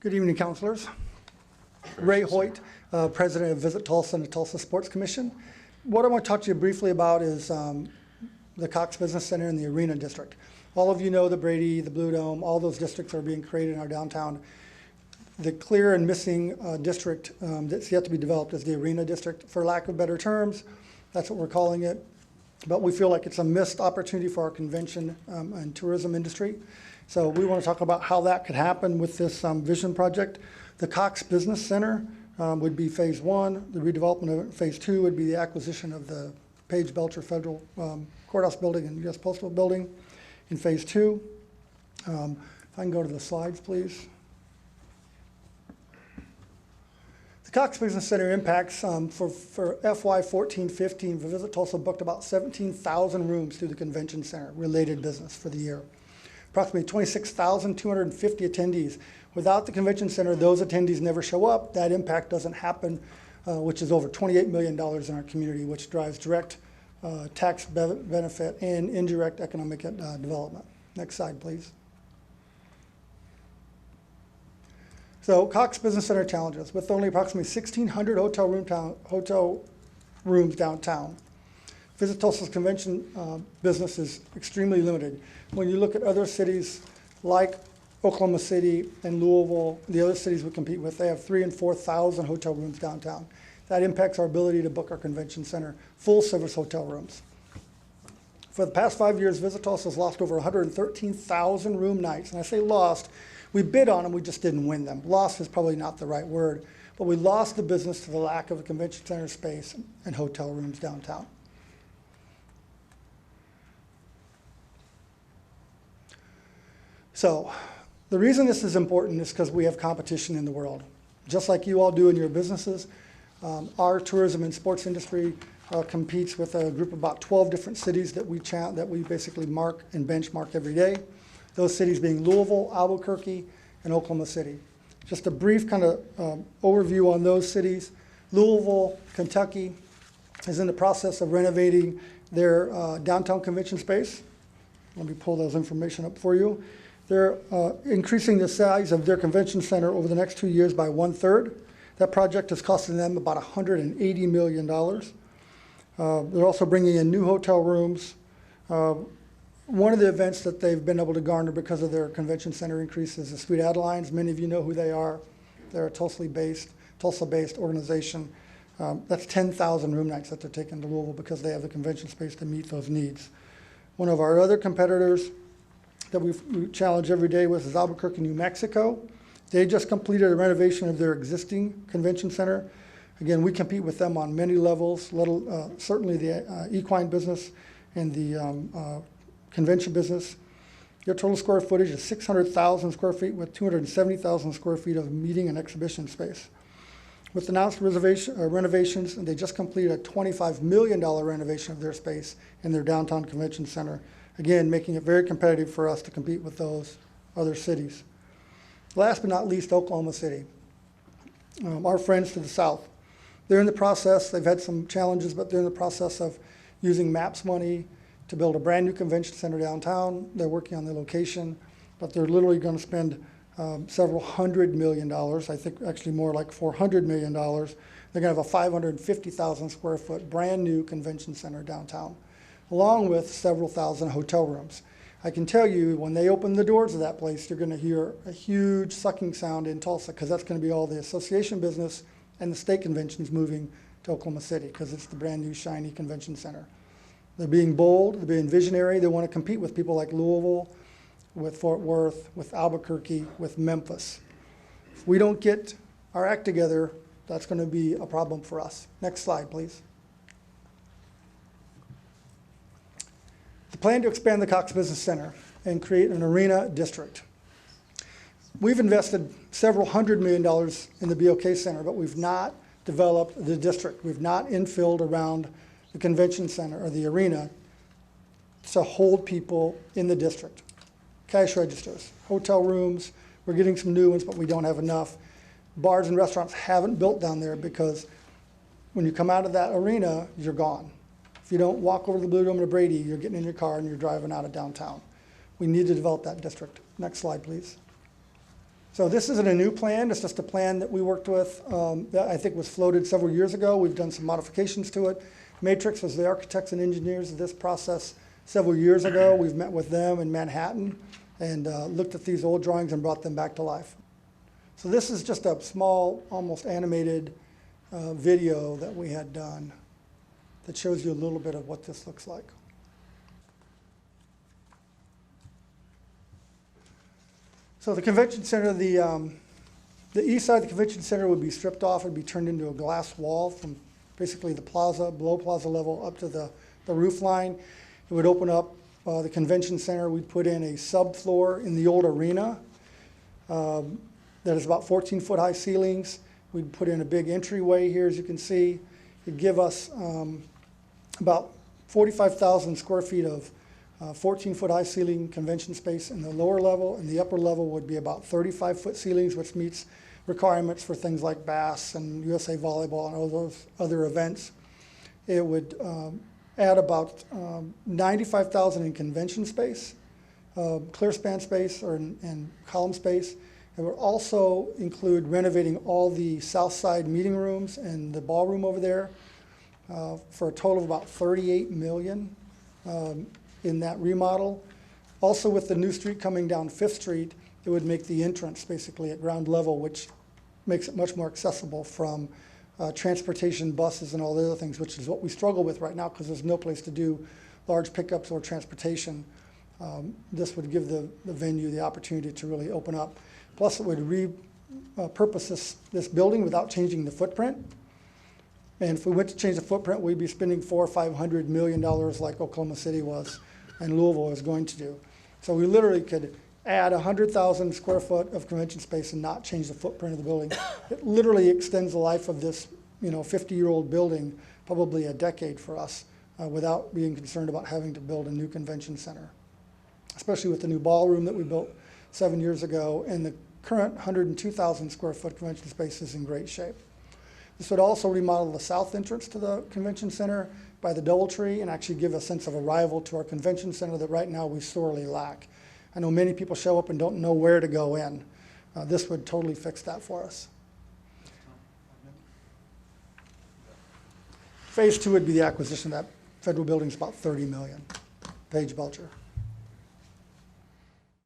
Good evening, councilors. Ray Hoyt, President of Visit Tulsa and the Tulsa Sports Commission. What I want to talk to you briefly about is the Cox Business Center and the Arena District. All of you know the Brady, the Blue Dome, all those districts are being created in our downtown. The clear and missing district that's yet to be developed is the Arena District. For lack of better terms, that's what we're calling it. But we feel like it's a missed opportunity for our convention and tourism industry. So we want to talk about how that could happen with this vision project. The Cox Business Center would be phase one. The redevelopment of phase two would be the acquisition of the Page Belcher Federal Courthouse Building and U.S. Postal Building in phase two. If I can go to the slides, please. The Cox Business Center impacts for FY 14-15, Visit Tulsa booked about 17,000 rooms through the convention center related business for the year. Approximately 26,250 attendees. Without the convention center, those attendees never show up. That impact doesn't happen, which is over $28 million in our community, which drives direct tax benefit and indirect economic development. Next slide, please. So Cox Business Center challenges. With only approximately 1,600 hotel rooms downtown, Visit Tulsa's convention business is extremely limited. When you look at other cities like Oklahoma City and Louisville, the other cities we compete with, they have 3,000 and 4,000 hotel rooms downtown. That impacts our ability to book our convention center full service hotel rooms. For the past 5 years, Visit Tulsa has lost over 113,000 room nights. And I say lost, we bid on them, we just didn't win them. Lost is probably not the right word, but we lost the business to the lack of a convention center space and hotel rooms downtown. So the reason this is important is because we have competition in the world. Just like you all do in your businesses, our tourism and sports industry competes with a group of about 12 different cities that we basically mark and benchmark every day. Those cities being Louisville, Albuquerque, and Oklahoma City. Just a brief kind of overview on those cities. Louisville, Kentucky is in the process of renovating their downtown convention space. Let me pull those information up for you. They're increasing the size of their convention center over the next 2 years by 1/3. That project is costing them about $180 million. They're also bringing in new hotel rooms. One of the events that they've been able to garner because of their convention center increase is the Sweet Adelines. Many of you know who they are. They're a Tulsa-based organization. That's 10,000 room nights that they're taking to Louisville because they have the convention space to meet those needs. One of our other competitors that we challenge every day with is Albuquerque, New Mexico. They just completed a renovation of their existing convention center. Again, we compete with them on many levels, certainly the equine business and the convention business. Their total square footage is 600,000 square feet with 270,000 square feet of meeting and exhibition space. With announced renovations, and they just completed a $25 million renovation of their space in their downtown convention center. Again, making it very competitive for us to compete with those other cities. Last but not least, Oklahoma City. Our friends to the south. They're in the process, they've had some challenges, but they're in the process of using MAPS money to build a brand new convention center downtown. They're working on the location, but they're literally going to spend several $100 million, I think actually more like $400 million. They're going to have a 550,000 square foot brand new convention center downtown, along with several thousand hotel rooms. I can tell you, when they open the doors of that place, you're going to hear a huge sucking sound in Tulsa, because that's going to be all the association business and the state conventions moving to Oklahoma City, because it's the brand new shiny convention center. They're being bold, they're being visionary. They want to compete with people like Louisville, with Fort Worth, with Albuquerque, with Memphis. If we don't get our act together, that's going to be a problem for us. Next slide, please. The plan to expand the Cox Business Center and create an arena district. We've invested several $100 million in the BOK Center, but we've not developed the district. We've not infilled around the convention center or the arena to hold people in the district. Cash registers, hotel rooms, we're getting some new ones, but we don't have enough. Bars and restaurants haven't built down there because when you come out of that arena, you're gone. If you don't walk over to the Blue Dome to Brady, you're getting in your car and you're driving out of downtown. We need to develop that district. Next slide, please. So this isn't a new plan, it's just a plan that we worked with that I think was floated several years ago. We've done some modifications to it. Matrix was the architects and engineers of this process several years ago. We've met with them in Manhattan and looked at these old drawings and brought them back to life. So this is just a small, almost animated video that we had done that shows you a little bit of what this looks like. So the convention center, the east side of the convention center would be stripped off and be turned into a glass wall from basically the plaza, below plaza level, up to the roof line. It would open up the convention center. We'd put in a subfloor in the old arena that is about 14-foot high ceilings. We'd put in a big entryway here, as you can see. It'd give us about 45,000 square feet of 14-foot high ceiling convention space in the lower level, and the upper level would be about 35-foot ceilings, which meets requirements for things like bass and USA Volleyball and all those other events. It would add about 95,000 in convention space, clear span space and column space. It would also include renovating all the south side meeting rooms and the ballroom over there for a total of about $38 million. In that remodel. Also, with the new street coming down 5th Street, it would make the entrance basically at ground level, which makes it much more accessible from transportation, buses, and all the other things, which is what we struggle with right now because there's no place to do large pickups or transportation. This would give the venue the opportunity to really open up. Plus, it would repurpose this building without changing the footprint. And if we went to change the footprint, we'd be spending $400 or $500 million like Oklahoma City was and Louisville is going to do. So we literally could add 100,000 square foot of convention space and not change the footprint of the building. It literally extends the life of this 50-year-old building probably a decade for us without being concerned about having to build a new convention center, especially with the new ballroom that we built 7 years ago, and the current 102,000 square foot convention space is in great shape. This would also remodel the south entrance to the convention center by the DoubleTree and actually give a sense of arrival to our convention center that right now we sorely lack. I know many people show up and don't know where to go in. This would totally fix that for us. Phase 2 would be the acquisition of that federal building is about $30 million. Paige Belcher.